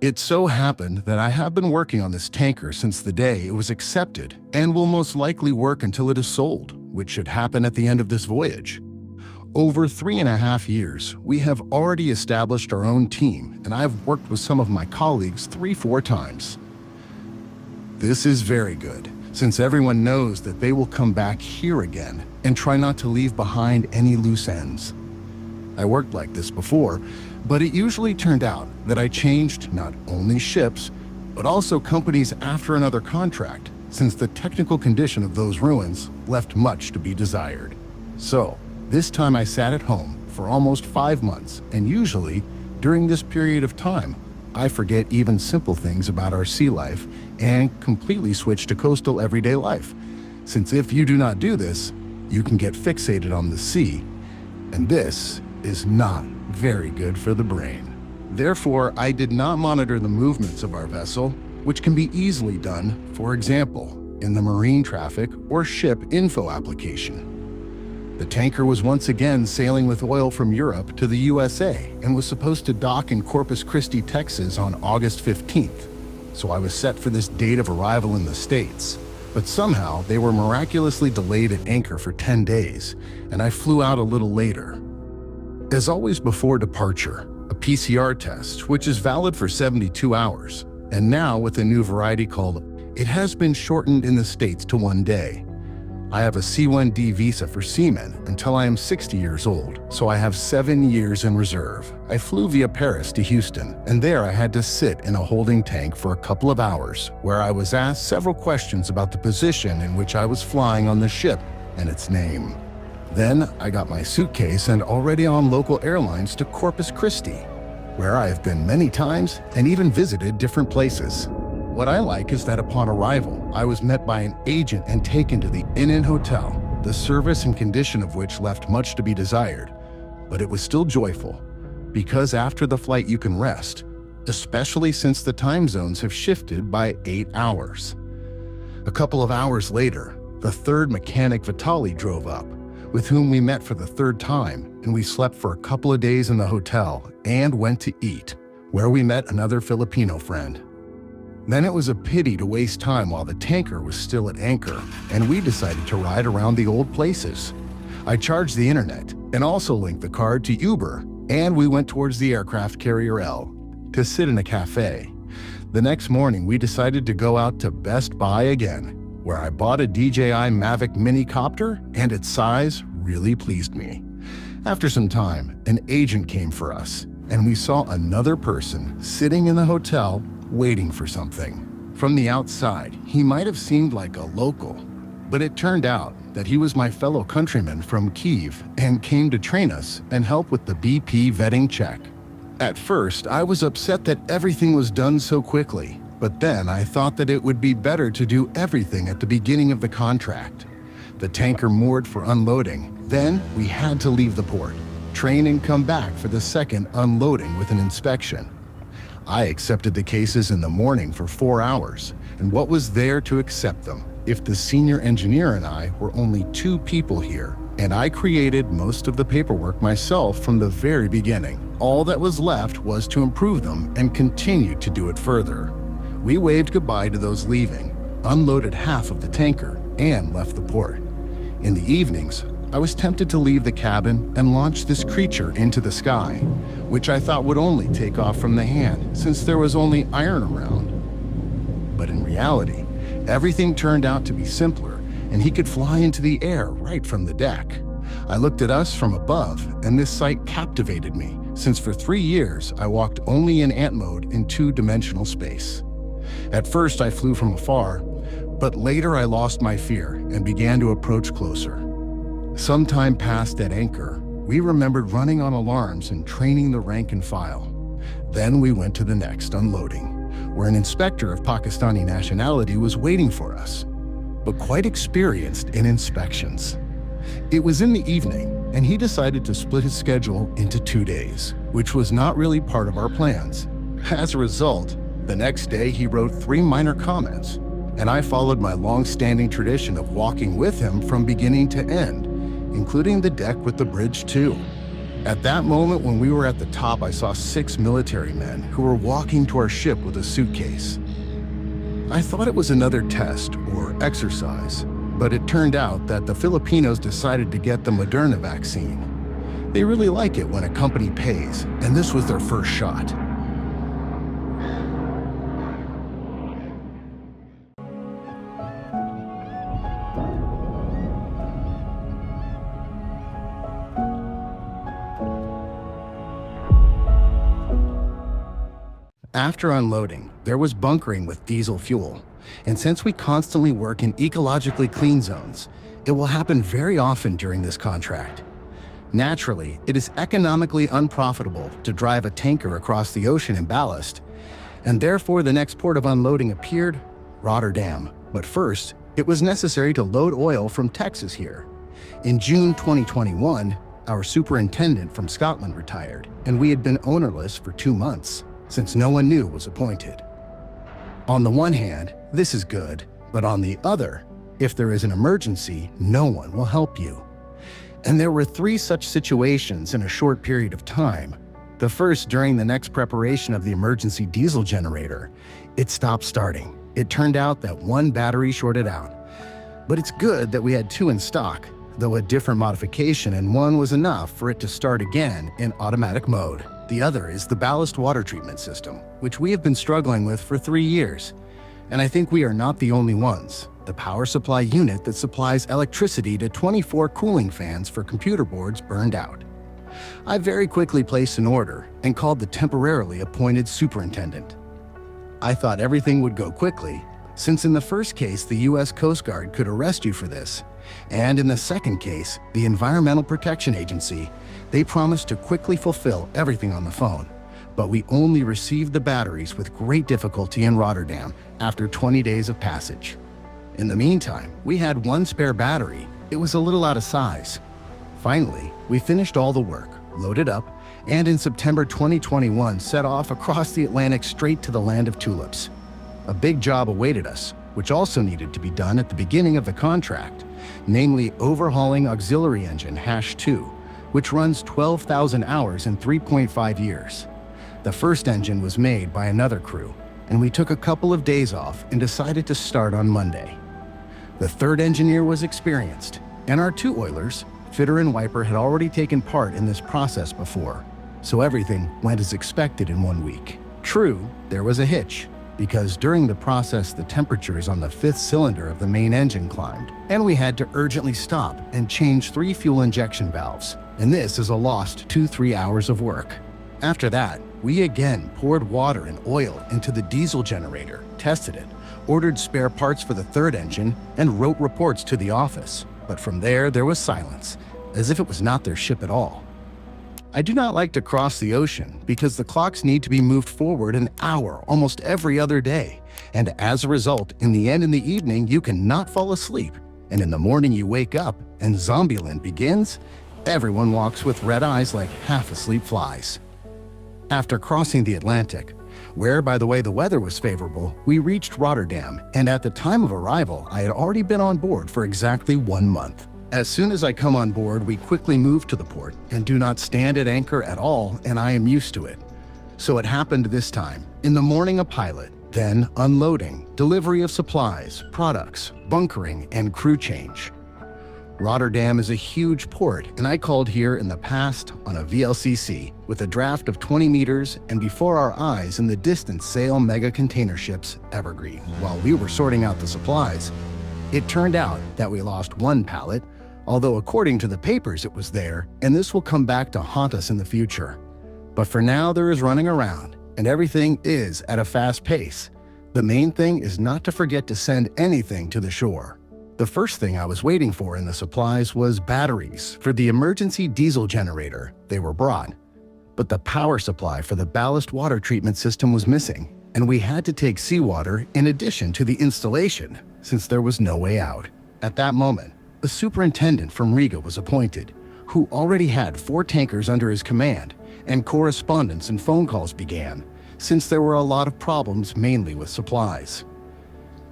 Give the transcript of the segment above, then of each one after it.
It so happened that I have been working on this tanker since the day it was accepted and will most likely work until it is sold, which should happen at the end of this voyage. Over 3.5 years, we have already established our own team, and I have worked with some of my colleagues 3-4 times. This is very good, since everyone knows that they will come back here again and try not to leave behind any loose ends. I worked like this before, but it usually turned out that I changed not only ships, but also companies after another contract, since the technical condition of those ruins left much to be desired. So, this time I sat at home for almost 5 months, and usually, during this period of time, I forget even simple things about our sea life and completely switch to coastal everyday life, since if you do not do this, you can get fixated on the sea, and this is not very good for the brain. Therefore, I did not monitor the movements of our vessel, which can be easily done, for example, in the marine traffic or ship info application. The tanker was once again sailing with oil from Europe to the USA and was supposed to dock in Corpus Christi, Texas on August 15th. So I was set for this date of arrival in the States. But somehow they were miraculously delayed at anchor for 10 days, and I flew out a little later. As always before departure, a PCR test, which is valid for 72 hours, and now with a new variety called, it has been shortened in the States to 1 day. I have a C1D visa for seamen until I am 60 years old, so I have 7 years in reserve. I flew via Paris to Houston, and there I had to sit in a holding tank for a couple of hours, where I was asked several questions about the position in which I was flying on the ship and its name. Then I got my suitcase and already on local airlines to Corpus Christi, where I have been many times and even visited different places. What I like is that upon arrival, I was met by an agent and taken to the Inn Hotel, the service and condition of which left much to be desired. But it was still joyful, because after the flight you can rest, especially since the time zones have shifted by 8 hours. A couple of hours later, the third mechanic Vitali drove up, with whom we met for the third time, and we slept for a couple of days in the hotel and went to eat, where we met another Filipino friend. Then it was a pity to waste time while the tanker was still at anchor, and we decided to ride around the old places. I charged the internet and also linked the card to Uber, and we went towards the aircraft carrier L to sit in a cafe. The next morning, we decided to go out to Best Buy again, where I bought a DJI Mavic Mini Copter, and its size really pleased me. After some time, an agent came for us, and we saw another person sitting in the hotel waiting for something. From the outside, he might have seemed like a local, but it turned out that he was my fellow countryman from Kyiv and came to train us and help with the BP vetting check. At first, I was upset that everything was done so quickly, but then I thought that it would be better to do everything at the beginning of the contract. The tanker moored for unloading, then we had to leave the port, train and come back for the second unloading with an inspection. I accepted the cases in the morning for 4 hours, and what was there to accept them if the senior engineer and I were only 2 people here, and I created most of the paperwork myself from the very beginning. All that was left was to improve them and continue to do it further. We waved goodbye to those leaving, unloaded half of the tanker, and left the port. In the evenings, I was tempted to leave the cabin and launch this creature into the sky, which I thought would only take off from the hand since there was only iron around. But in reality, everything turned out to be simpler, and he could fly into the air right from the deck. I looked at us from above, and this sight captivated me, since for 3 years I walked only in ant mode in 2-dimensional space. At first I flew from afar, but later I lost my fear and began to approach closer. Some time passed at anchor. We remembered running on alarms and training the rank and file. Then we went to the next unloading, where an inspector of Pakistani nationality was waiting for us, but quite experienced in inspections. It was in the evening, and he decided to split his schedule into 2 days, which was not really part of our plans. As a result, the next day he wrote 3 minor comments, and I followed my long-standing tradition of walking with him from beginning to end, including the deck with the bridge too. At that moment, when we were at the top, I saw 6 military men who were walking to our ship with a suitcase. I thought it was another test or exercise, but it turned out that the Filipinos decided to get the Moderna vaccine. They really like it when a company pays, and this was their first shot. After unloading, there was bunkering with diesel fuel. And since we constantly work in ecologically clean zones, it will happen very often during this contract. Naturally, it is economically unprofitable to drive a tanker across the ocean in ballast, and therefore the next port of unloading appeared, Rotterdam. But first, it was necessary to load oil from Texas here. In June 2021, our superintendent from Scotland retired, and we had been ownerless for 2 months, since no one new was appointed. On the one hand, this is good, but on the other, if there is an emergency, no one will help you. And there were 3 such situations in a short period of time. The first during the next preparation of the emergency diesel generator. It stopped starting. It turned out that 1 battery shorted out. But it's good that we had 2 in stock, though a different modification, and 1 was enough for it to start again in automatic mode. The other is the ballast water treatment system, which we have been struggling with for 3 years. And I think we are not the only ones. The power supply unit that supplies electricity to 24 cooling fans for computer boards burned out. I very quickly placed an order and called the temporarily appointed superintendent. I thought everything would go quickly, since in the first case the US Coast Guard could arrest you for this, and in the second case, the Environmental Protection Agency, they promised to quickly fulfill everything on the phone. But we only received the batteries with great difficulty in Rotterdam after 20 days of passage. In the meantime, we had 1 spare battery. It was a little out of size. Finally, we finished all the work, loaded up, and in September 2021 set off across the Atlantic straight to the land of tulips. A big job awaited us, which also needed to be done at the beginning of the contract, namely overhauling auxiliary engine #2, which runs 12,000 hours in 3.5 years. The first engine was made by another crew, and we took a couple of days off and decided to start on Monday. The third engineer was experienced, and our 2 oilers, fitter and wiper, had already taken part in this process before, so everything went as expected in 1 week. True, there was a hitch, because during the process the temperatures on the 5th cylinder of the main engine climbed, and we had to urgently stop and change 3 fuel injection valves, and this is a lost 2-3 hours of work. After that, we again poured water and oil into the diesel generator, tested it, ordered spare parts for the third engine, and wrote reports to the office. But from there was silence, as if it was not their ship at all. I do not like to cross the ocean because the clocks need to be moved forward an hour almost every other day. And as a result, in the evening, you cannot fall asleep. And in the morning you wake up and Zombieland begins. Everyone walks with red eyes like half-asleep flies. After crossing the Atlantic, where, by the way, the weather was favorable, we reached Rotterdam, and at the time of arrival, I had already been on board for exactly 1 month. As soon as I come on board, we quickly move to the port and do not stand at anchor at all, and I am used to it. So it happened this time. In the morning, a pilot, then unloading, delivery of supplies, products, bunkering, and crew change. Rotterdam is a huge port, and I called here in the past on a VLCC with a draft of 20 meters, and before our eyes in the distance sail mega container ships Evergreen. While we were sorting out the supplies, it turned out that we lost 1 pallet, although according to the papers it was there, and this will come back to haunt us in the future. But for now there is running around, and everything is at a fast pace. The main thing is not to forget to send anything to the shore. The first thing I was waiting for in the supplies was batteries for the emergency diesel generator. They were brought. But the power supply for the ballast water treatment system was missing, and we had to take seawater in addition to the installation, since there was no way out. At that moment, a superintendent from Riga was appointed, who already had 4 tankers under his command, and correspondence and phone calls began, since there were a lot of problems mainly with supplies.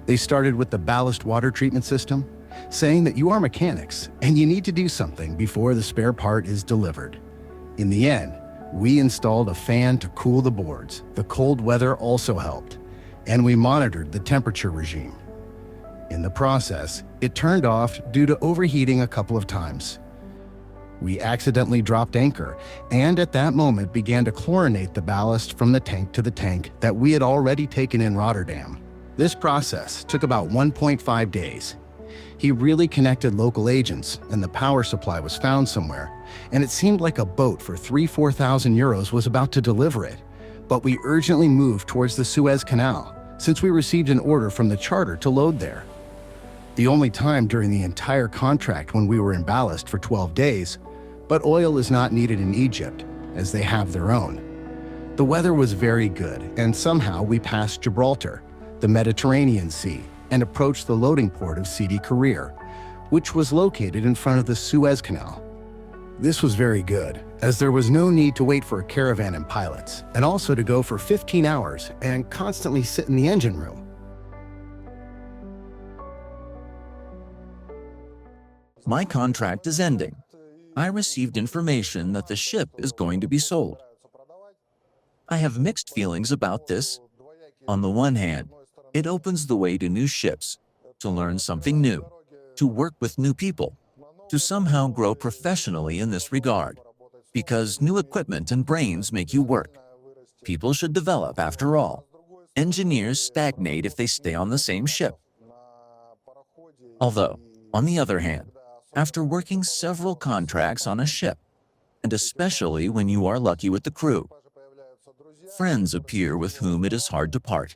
They started with the ballast water treatment system, saying that you are mechanics and you need to do something before the spare part is delivered. In the end, we installed a fan to cool the boards. The cold weather also helped, and we monitored the temperature regime. In the process, it turned off due to overheating a couple of times. We accidentally dropped anchor, and at that moment began to chlorinate the ballast from the tank to the tank that we had already taken in Rotterdam. This process took about 1.5 days. He really connected local agents, and the power supply was found somewhere, and it seemed like a boat for 4,000 euros was about to deliver it. But we urgently moved towards the Suez Canal, since we received an order from the charter to load there. The only time during the entire contract when we were in ballast for 12 days, but oil is not needed in Egypt, as they have their own. The weather was very good, and somehow we passed Gibraltar, the Mediterranean Sea, and approached the loading port of Sidi Karir, which was located in front of the Suez Canal. This was very good, as there was no need to wait for a caravan and pilots, and also to go for 15 hours and constantly sit in the engine room. My contract is ending. I received information that the ship is going to be sold. I have mixed feelings about this. On the one hand, it opens the way to new ships, to learn something new, to work with new people, to somehow grow professionally in this regard, because new equipment and brains make you work. People should develop after all. Engineers stagnate if they stay on the same ship. Although, on the other hand, after working several contracts on a ship, and especially when you are lucky with the crew, friends appear with whom it is hard to part.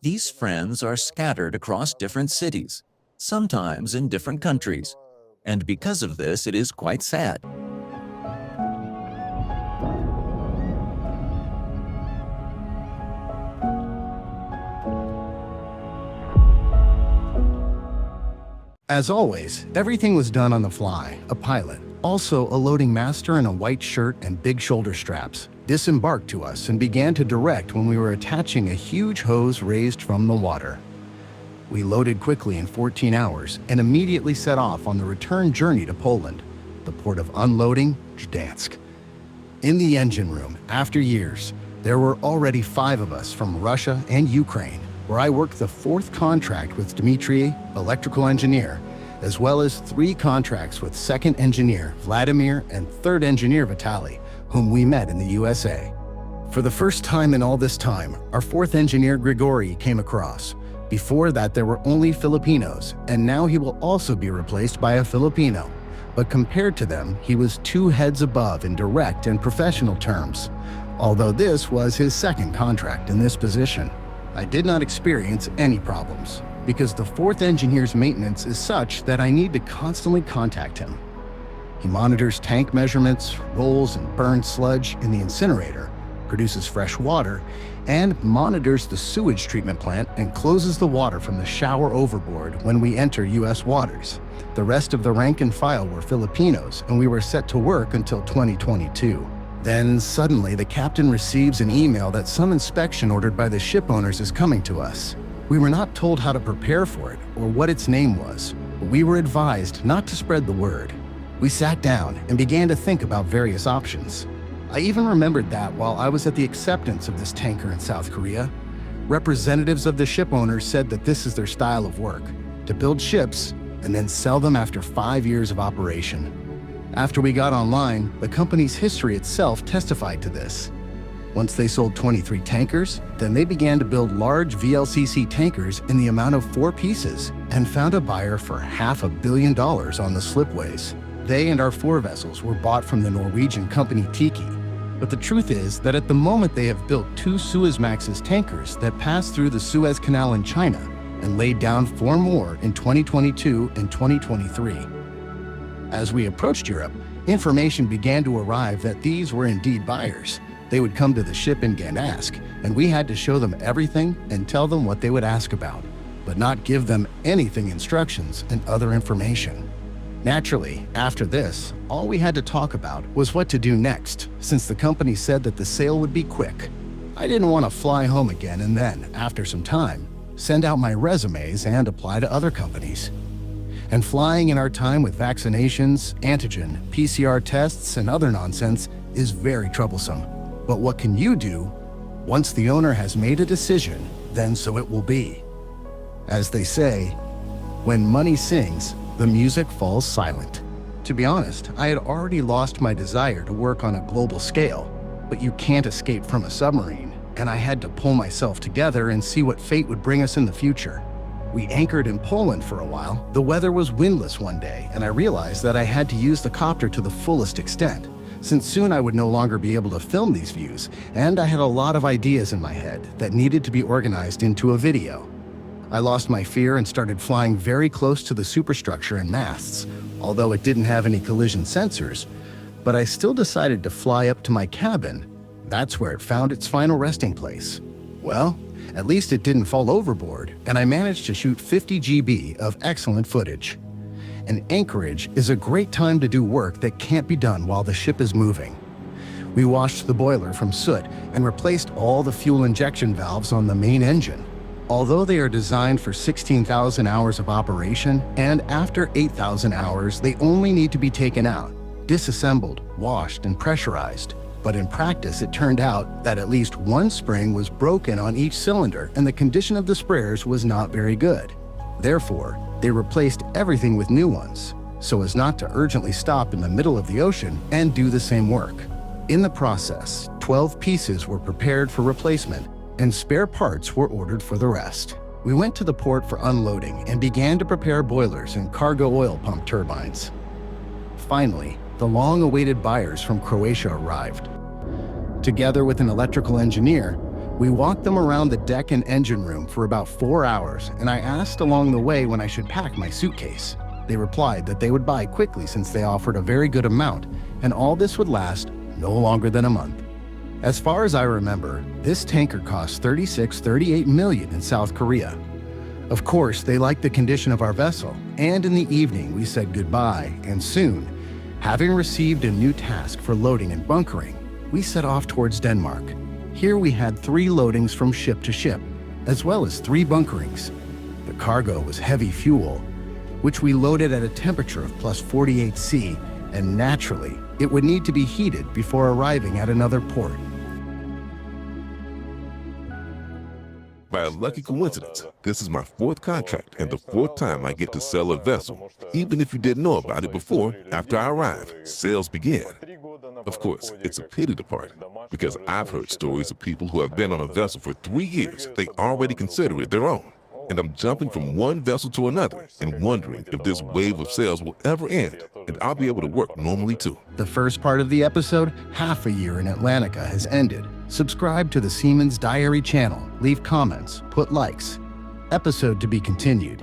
These friends are scattered across different cities, sometimes in different countries, and because of this it is quite sad. As always, everything was done on the fly. A pilot, also a loading master in a white shirt and big shoulder straps, disembarked to us and began to direct when we were attaching a huge hose raised from the water. We loaded quickly in 14 hours and immediately set off on the return journey to Poland, the port of unloading, Gdansk. In the engine room, after years, there were already 5 of us from Russia and Ukraine, where I worked the 4th contract with Dmitry, electrical engineer, as well as 3 contracts with 2nd engineer Vladimir and 3rd engineer Vitaly, whom we met in the USA. For the first time in all this time, our 4th engineer Grigory came across. Before that, there were only Filipinos, and now he will also be replaced by a Filipino. But compared to them, he was 2 heads above in direct and professional terms, although this was his 2nd contract in this position. I did not experience any problems, because the 4th engineer's maintenance is such that I need to constantly contact him. He monitors tank measurements, rolls and burns sludge in the incinerator, produces fresh water, and monitors the sewage treatment plant and closes the water from the shower overboard when we enter U.S. waters. The rest of the rank and file were Filipinos, and we were set to work until 2022. Then suddenly the captain receives an email that some inspection ordered by the ship owners is coming to us. We were not told how to prepare for it or what its name was, but we were advised not to spread the word. We sat down and began to think about various options. I even remembered that while I was at the acceptance of this tanker in South Korea, representatives of the ship owners said that this is their style of work, to build ships and then sell them after 5 years of operation. After we got online, the company's history itself testified to this. Once they sold 23 tankers, then they began to build large VLCC tankers in the amount of 4 pieces and found a buyer for $500 million on the slipways. They and our 4 vessels were bought from the Norwegian company Tiki. But the truth is that at the moment they have built 2 Suezmaxes tankers that passed through the Suez Canal in China and laid down 4 more in 2022 and 2023. As we approached Europe, information began to arrive that these were indeed buyers. They would come to the ship in Gdansk, and we had to show them everything and tell them what they would ask about, but not give them anything instructions and other information. Naturally, after this, all we had to talk about was what to do next, since the company said that the sale would be quick. I didn't want to fly home again and then, after some time, send out my resumes and apply to other companies. And flying in our time with vaccinations, antigen, PCR tests, and other nonsense is very troublesome. But what can you do? Once the owner has made a decision, then so it will be. As they say, when money sings, the music falls silent. To be honest, I had already lost my desire to work on a global scale, but you can't escape from a submarine, and I had to pull myself together and see what fate would bring us in the future. We anchored in Poland for a while. The weather was windless one day, and I realized that I had to use the copter to the fullest extent, since soon I would no longer be able to film these views, and I had a lot of ideas in my head that needed to be organized into a video. I lost my fear and started flying very close to the superstructure and masts, although it didn't have any collision sensors, but I still decided to fly up to my cabin. That's where it found its final resting place. Well, at least it didn't fall overboard, and I managed to shoot 50 GB of excellent footage. And anchorage is a great time to do work that can't be done while the ship is moving. We washed the boiler from soot and replaced all the fuel injection valves on the main engine. Although they are designed for 16,000 hours of operation, and after 8,000 hours, they only need to be taken out, disassembled, washed, and pressurized. But in practice, it turned out that at least one spring was broken on each cylinder, and the condition of the sprayers was not very good. Therefore, they replaced everything with new ones, so as not to urgently stop in the middle of the ocean and do the same work. In the process, 12 pieces were prepared for replacement, and spare parts were ordered for the rest. We went to the port for unloading and began to prepare boilers and cargo oil pump turbines. Finally, the long-awaited buyers from Croatia arrived. Together with an electrical engineer, we walked them around the deck and engine room for about 4 hours, and I asked along the way when I should pack my suitcase. They replied that they would buy quickly since they offered a very good amount, and all this would last no longer than a month. As far as I remember, this tanker cost $38 million in South Korea. Of course, they liked the condition of our vessel, and in the evening we said goodbye, and soon, having received a new task for loading and bunkering, we set off towards Denmark. Here we had 3 loadings from ship to ship, as well as 3 bunkerings. The cargo was heavy fuel, which we loaded at a temperature of plus 48 C, and naturally, it would need to be heated before arriving at another port. By a lucky coincidence, this is my 4th contract and the 4th time I get to sell a vessel. Even if you didn't know about it before, after I arrive, sales begin. Of course, it's a pity to part, because I've heard stories of people who have been on a vessel for 3 years, they already consider it their own. And I'm jumping from one vessel to another and wondering if this wave of sales will ever end and I'll be able to work normally too. The first part of the episode, half a year in Atlantica, has ended. Subscribe to the Seaman's Diary channel, leave comments, put likes. Episode to be continued.